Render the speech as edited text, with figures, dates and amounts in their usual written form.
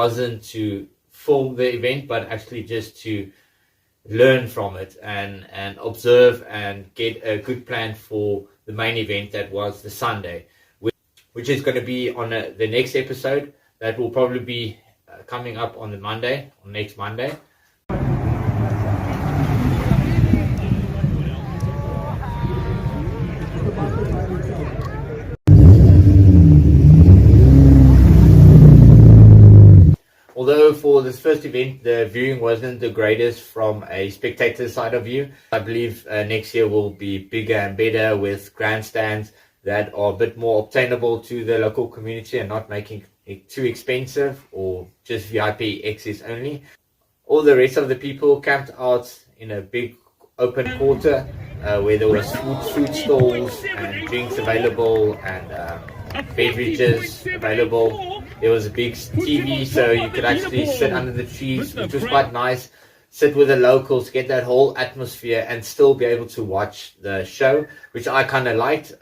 wasn't to film the event, but actually just to learn from it and observe and get a good plan for the main event that was the Sunday, which is going to be on the next episode. That will probably be coming up on the Monday, on next Monday. Although for this first event, the viewing wasn't the greatest from a spectator side of view, I believe next year will be bigger and better with grandstands that are a bit more obtainable to the local community and not making it too expensive or just VIP access only. All the rest of the people camped out in a big open quarter where there was food stalls and drinks available and beverages available. There was a big TV, so you could actually sit under the trees, which was quite nice. Sit with the locals, get that whole atmosphere, and still be able to watch the show, which I kind of liked.